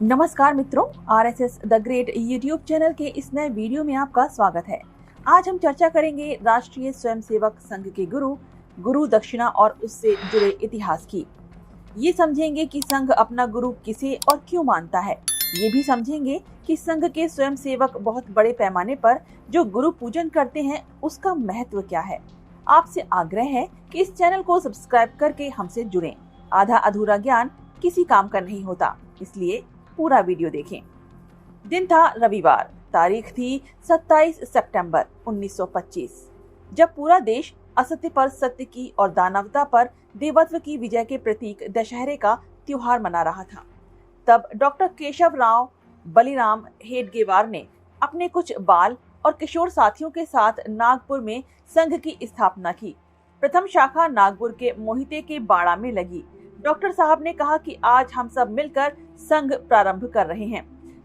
नमस्कार मित्रों, RSS the great YouTube channel के इस नए वीडियो में आपका स्वागत है। आज हम चर्चा करेंगे राष्ट्रीय स्वयंसेवक संघ के गुरु दक्षिणा और उससे जुड़े इतिहास की। ये समझेंगे कि संघ अपना गुरु किसे और क्यों मानता है। ये भी समझेंगे कि संघ के स्वयंसेवक बहुत बड़े पैमाने पर जो गुरु पूजन करते हैं उसका महत्व क्या है। आपसे आग्रह है कि इस चैनल को सब्सक्राइब करके हमसे जुड़ें। आधा अधूरा ज्ञान किसी काम का नहीं होता, इसलिए पूरा वीडियो देखें। दिन था रविवार, तारीख थी 27 सितंबर 1925, जब पूरा देश असत्य पर सत्य की और दानवता पर देवत्व की विजय के प्रतीक दशहरे का त्योहार मना रहा था। तब डॉक्टर केशव राव बलिराम हेडगेवार ने अपने कुछ बाल और किशोर साथियों के साथ नागपुर में संघ की स्थापना की। प्रथम शाखा नागपुर के मोहिते के बाड़ा में लगी। डॉक्टर साहब ने कहा कि आज हम सब मिलकर संघ प्रारंभ कर रहे हैं।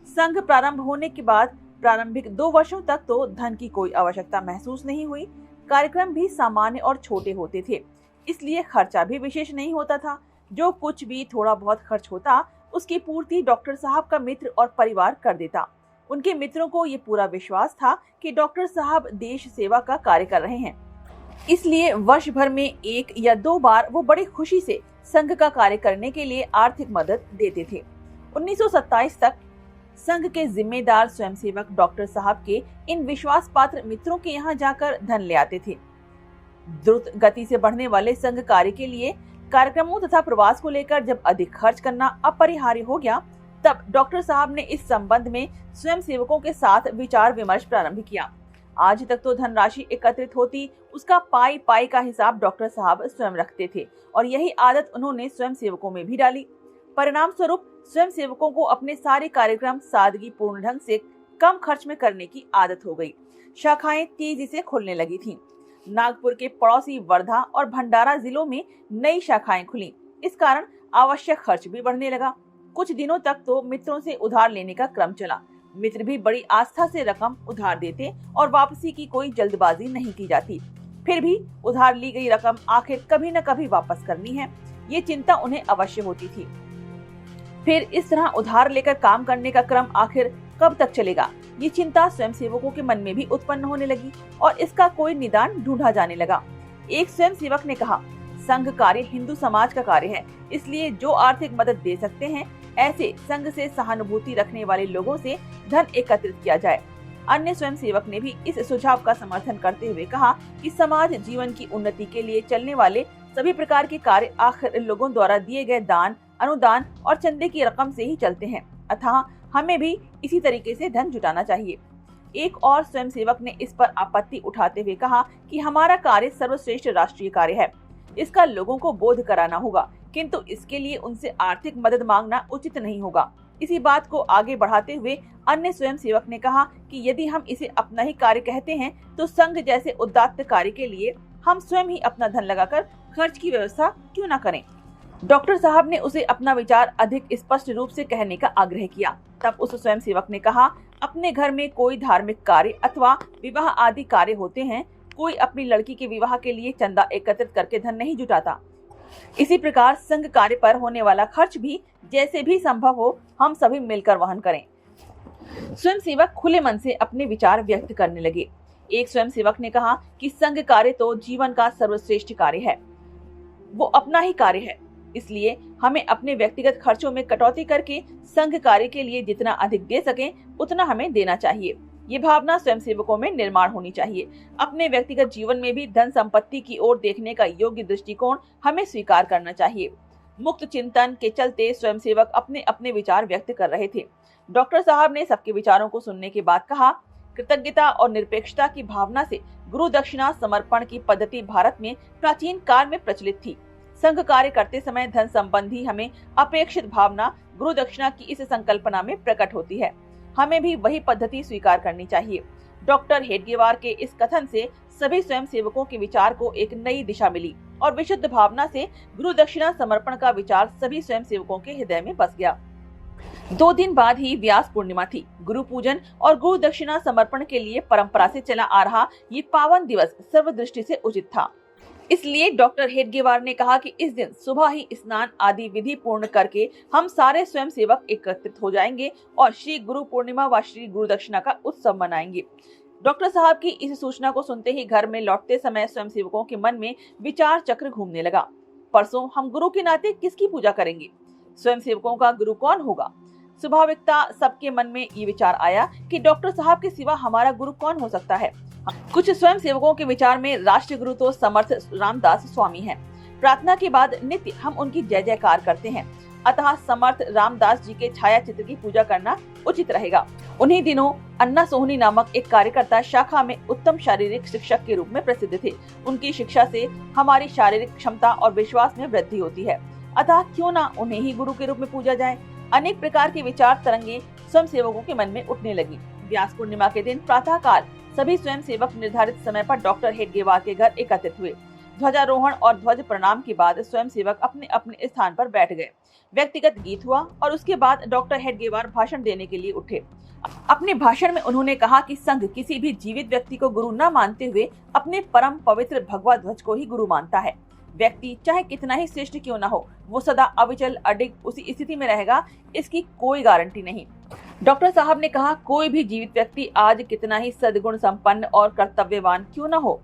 संघ प्रारंभ होने के बाद प्रारंभिक 2 वर्षों तक तो धन की कोई आवश्यकता महसूस नहीं हुई। कार्यक्रम भी सामान्य और छोटे होते थे, इसलिए खर्चा भी विशेष नहीं होता था। जो कुछ भी थोड़ा बहुत खर्च होता उसकी पूर्ति डॉक्टर साहब का मित्र और परिवार कर देता। उनके मित्रों को ये पूरा विश्वास था कि डॉक्टर साहब देश सेवा का कार्य कर रहे हैं, इसलिए वर्ष भर में 1 या 2 बार वो बड़ी खुशी से संघ का कार्य करने के लिए आर्थिक मदद देते थे। 1927 तक संघ के जिम्मेदार स्वयंसेवक डॉक्टर साहब के इन विश्वास पात्र मित्रों के यहाँ जाकर धन ले आते थे। द्रुत गति से बढ़ने वाले संघ कार्य के लिए कार्यक्रमों तथा प्रवास को लेकर जब अधिक खर्च करना अपरिहार्य हो गया, तब डॉक्टर साहब ने इस संबंध में स्वयंसेवकों के साथ विचार विमर्श प्रारंभ किया। आज तक तो धनराशि एकत्रित होती, उसका पाई पाई का हिसाब डॉक्टर साहब स्वयं रखते थे और यही आदत उन्होंने स्वयंसेवकों में भी डाली। परिणाम स्वरूप स्वयंसेवकों को अपने सारे कार्यक्रम सादगी पूर्ण ढंग से कम खर्च में करने की आदत हो गई। शाखाएं तेजी से खुलने लगी थीं। नागपुर के पड़ोसी वर्धा और भंडारा जिलों में नई शाखाएं खुली। इस कारण आवश्यक खर्च भी बढ़ने लगा। कुछ दिनों तक तो मित्रों से उधार लेने का क्रम चला। मित्र भी बड़ी आस्था से रकम उधार देते और वापसी की कोई जल्दबाजी नहीं की जाती। फिर भी उधार ली गई रकम आखिर कभी न कभी वापस करनी है, ये चिंता उन्हें अवश्य होती थी। फिर इस तरह उधार लेकर काम करने का क्रम आखिर कब तक चलेगा, ये चिंता स्वयंसेवकों के मन में भी उत्पन्न होने लगी और इसका कोई निदान ढूंढा जाने लगा। एक स्वयंसेवक ने कहा, संघ कार्य हिंदू समाज का कार्य है, इसलिए जो आर्थिक मदद दे सकते हैं ऐसे संघ से सहानुभूति रखने वाले लोगों से धन एकत्रित किया जाए। अन्य स्वयंसेवक ने भी इस सुझाव का समर्थन करते हुए कहा कि समाज जीवन की उन्नति के लिए चलने वाले सभी प्रकार के कार्य आखिर लोगों द्वारा दिए गए दान, अनुदान और चंदे की रकम से ही चलते हैं, अतः हमें भी इसी तरीके से धन जुटाना चाहिए। एक और स्वयंसेवक ने इस पर आपत्ति उठाते हुए कहा कि हमारा कार्य सर्वश्रेष्ठ राष्ट्रीय कार्य है, इसका लोगों को बोध कराना होगा, किंतु इसके लिए उनसे आर्थिक मदद मांगना उचित नहीं होगा। इसी बात को आगे बढ़ाते हुए अन्य स्वयंसेवक ने कहा कि यदि हम इसे अपना ही कार्य कहते हैं तो संघ जैसे उदात्त कार्य के लिए हम स्वयं ही अपना धन लगाकर खर्च की व्यवस्था क्यों न करें। डॉक्टर साहब ने उसे अपना विचार अधिक स्पष्ट रूप से कहने का आग्रह किया। तब उस स्वयंसेवक ने कहा, अपने घर में कोई धार्मिक कार्य अथवा विवाह आदि कार्य होते हैं, कोई अपनी लड़की के विवाह के लिए चंदा एकत्रित करके धन नहीं जुटाता। इसी प्रकार संघ कार्य पर होने वाला खर्च भी जैसे भी संभव हो हम सभी मिलकर वहन करें। स्वयंसेवक खुले मन से अपने विचार व्यक्त करने लगे। एक स्वयंसेवक ने कहा कि संघ कार्य तो जीवन का सर्वश्रेष्ठ कार्य है, वो अपना ही कार्य है, इसलिए हमें अपने व्यक्तिगत खर्चों में कटौती करके संघ कार्य के लिए जितना अधिक दे सकें उतना हमें देना चाहिए। ये भावना स्वयंसेवकों में निर्माण होनी चाहिए। अपने व्यक्तिगत जीवन में भी धन संपत्ति की ओर देखने का योग्य दृष्टिकोण हमें स्वीकार करना चाहिए। मुक्त चिंतन के चलते स्वयंसेवक अपने अपने विचार व्यक्त कर रहे थे। डॉक्टर साहब ने सबके विचारों को सुनने के बाद कहा, कृतज्ञता और निरपेक्षता की भावना से गुरु दक्षिणा समर्पण की पद्धति भारत में प्राचीन काल में प्रचलित थी। संघ कार्य करते समय धन संबंधी हमें अपेक्षित भावना गुरु दक्षिणा की इस संकल्पना में प्रकट होती है। हमें भी वही पद्धति स्वीकार करनी चाहिए। डॉक्टर हेडगेवार के इस कथन से सभी स्वयंसेवकों के विचार को एक नई दिशा मिली और विशुद्ध भावना से गुरु दक्षिणा समर्पण का विचार सभी स्वयंसेवकों के हृदय में बस गया। 2 दिन बाद ही व्यास पूर्णिमा थी। गुरु पूजन और गुरु दक्षिणा समर्पण के लिए परंपरा से चला आ रहा ये पावन दिवस सर्वदृष्टि से उचित था। इसलिए डॉक्टर हेडगेवार ने कहा कि इस दिन सुबह ही स्नान आदि विधि पूर्ण करके हम सारे स्वयंसेवक एकत्रित हो जाएंगे और श्री गुरु पूर्णिमा व श्री गुरु दक्षिणा का उत्सव मनाएंगे। डॉक्टर साहब की इस सूचना को सुनते ही घर में लौटते समय स्वयंसेवकों के मन में विचार चक्र घूमने लगा। परसों हम गुरु के नाते किसकी पूजा करेंगे? स्वयंसेवकों का गुरु कौन होगा? स्वाभाविकता सबके मन में ये विचार आया कि डॉक्टर साहब के सिवा हमारा गुरु कौन हो सकता है। कुछ स्वयंसेवकों के विचार में राष्ट्रीय गुरु तो समर्थ रामदास स्वामी हैं। प्रार्थना के बाद नित्य हम उनकी जय जयकार करते हैं, अतः समर्थ रामदास जी के छाया चित्र की पूजा करना उचित रहेगा। उन्हीं दिनों अन्ना सोहनी नामक एक कार्यकर्ता शाखा में उत्तम शारीरिक शिक्षक के रूप में प्रसिद्ध थे। उनकी शिक्षा से हमारी शारीरिक क्षमता और विश्वास में वृद्धि होती है, अतः क्यों न उन्हें ही गुरु के रूप में पूजा जाए। अनेक प्रकार के विचार तरंगे स्वयंसेवकों के मन में उठने लगी। व्यास पूर्णिमा के दिन प्रातः काल सभी स्वयंसेवक निर्धारित समय पर डॉक्टर हेडगेवार के घर एकत्रित हुए। ध्वजारोहण और ध्वज प्रणाम के बाद स्वयंसेवक अपने अपने स्थान पर बैठ गए। व्यक्तिगत गीत हुआ और उसके बाद डॉक्टर हेडगेवार भाषण देने के लिए उठे। अपने भाषण में उन्होंने कहा कि संघ किसी भी जीवित व्यक्ति को गुरु न मानते हुए अपने परम पवित्र भगवा ध्वज को ही गुरु मानता है। व्यक्ति चाहे कितना ही श्रेष्ठ क्यों न हो, वो सदा अविचल अडिग उसी स्थिति में रहेगा, इसकी कोई गारंटी नहीं। डॉक्टर साहब ने कहा, कोई भी जीवित व्यक्ति आज कितना ही सद्गुण संपन्न और कर्तव्यवान क्यों न हो,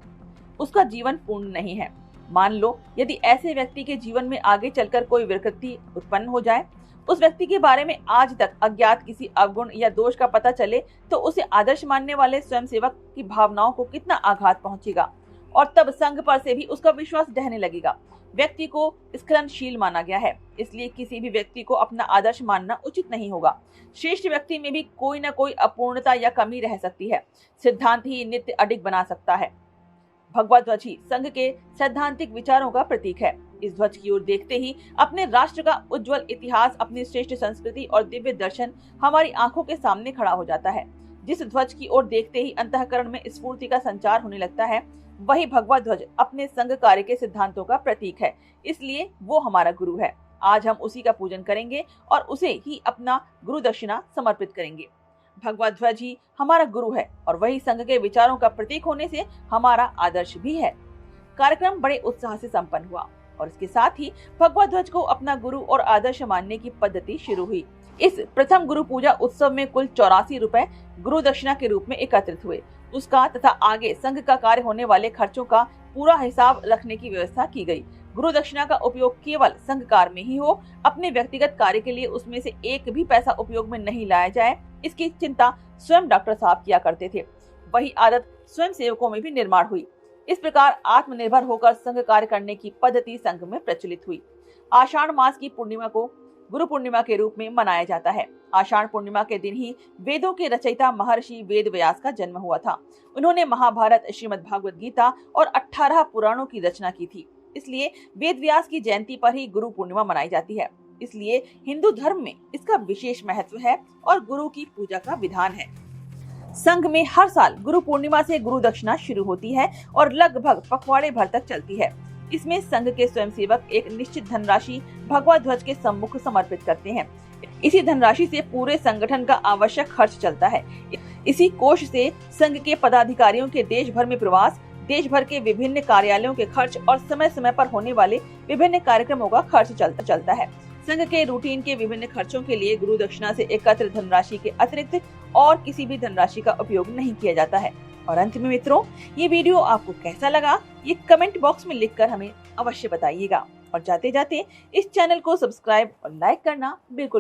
उसका जीवन पूर्ण नहीं है। मान लो यदि ऐसे व्यक्ति के जीवन में आगे चलकर कोई विकृति उत्पन्न हो जाए, उस व्यक्ति के बारे में आज तक अज्ञात किसी अवगुण या दोष का पता चले, तो उसे आदर्श मानने वाले स्वयंसेवक की भावनाओं को कितना आघात पहुंचेगा और तब संघ पर से भी उसका विश्वास ढहने लगेगा। व्यक्ति को स्खलनशील माना गया है, इसलिए किसी भी व्यक्ति को अपना आदर्श मानना उचित नहीं होगा। श्रेष्ठ व्यक्ति में भी कोई न कोई अपूर्णता या कमी रह सकती है। सिद्धांत ही नित्य अडिग बना सकता है। भगवा ध्वज ही संघ के सैद्धांतिक विचारों का प्रतीक है। इस ध्वज की ओर देखते ही अपने राष्ट्र का उज्जवल इतिहास, अपनी श्रेष्ठ संस्कृति और दिव्य दर्शन हमारी आंखों के सामने खड़ा हो जाता है। जिस ध्वज की ओर देखते ही अंतःकरण में स्फूर्ति का संचार होने लगता है, वही भगवा ध्वज अपने संघ कार्य के सिद्धांतों का प्रतीक है, इसलिए वो हमारा गुरु है। आज हम उसी का पूजन करेंगे और उसे ही अपना गुरु दक्षिणा समर्पित करेंगे। भगवा ध्वज ही हमारा गुरु है और वही संघ के विचारों का प्रतीक होने से हमारा आदर्श भी है। कार्यक्रम बड़े उत्साह से संपन्न हुआ और इसके साथ ही भगवा ध्वज को अपना गुरु और आदर्श मानने की पद्धति शुरू हुई। इस प्रथम गुरु पूजा उत्सव में कुल 84 रुपए गुरु दक्षिणा के रूप में एकत्रित हुए। उसका तथा आगे संघ का कार्य होने वाले खर्चों का पूरा हिसाब रखने की व्यवस्था की गई। गुरु दक्षिणा का उपयोग केवल संघ कार्य में ही हो, अपने व्यक्तिगत कार्य के लिए उसमें से एक भी पैसा उपयोग में नहीं लाया जाए, इसकी चिंता स्वयं डॉक्टर साहब किया करते थे। वही आदत स्वयं सेवकों में भी निर्माण हुई। इस प्रकार आत्मनिर्भर होकर संघ कार्य करने की पद्धति संघ में प्रचलित हुई। आषाढ़ मास की पूर्णिमा को गुरु पूर्णिमा के रूप में मनाया जाता है। आषाढ़ पूर्णिमा के दिन ही वेदों के रचयिता महर्षि वेद व्यास का जन्म हुआ था। उन्होंने महाभारत, श्रीमद् भागवत गीता और 18 पुराणों की रचना की थी। इसलिए वेद व्यास की जयंती पर ही गुरु पूर्णिमा मनाई जाती है। इसलिए हिंदू धर्म में इसका विशेष महत्व है और गुरु की पूजा का विधान है। संघ में हर साल गुरु पूर्णिमा से गुरु दक्षिणा शुरू होती है और लगभग पखवाड़े भर तक चलती है। इसमें संघ के स्वयंसेवक एक निश्चित धनराशि भगवा ध्वज के सम्मुख समर्पित करते हैं। इसी धनराशि से पूरे संगठन का आवश्यक खर्च चलता है। इसी कोष से संघ के पदाधिकारियों के देश भर में प्रवास, देश भर के विभिन्न कार्यालयों के खर्च और समय समय पर होने वाले विभिन्न कार्यक्रमों का खर्च चलता है। संघ के रूटीन के विभिन्न खर्चों के लिए गुरु दक्षिणा से एकत्र धनराशि के अतिरिक्त और किसी भी धनराशि का उपयोग नहीं किया जाता है। और अंत में मित्रों, ये वीडियो आपको कैसा लगा, ये कमेंट बॉक्स में लिखकर हमें अवश्य बताइएगा और जाते जाते इस चैनल को सब्सक्राइब और लाइक करना बिल्कुल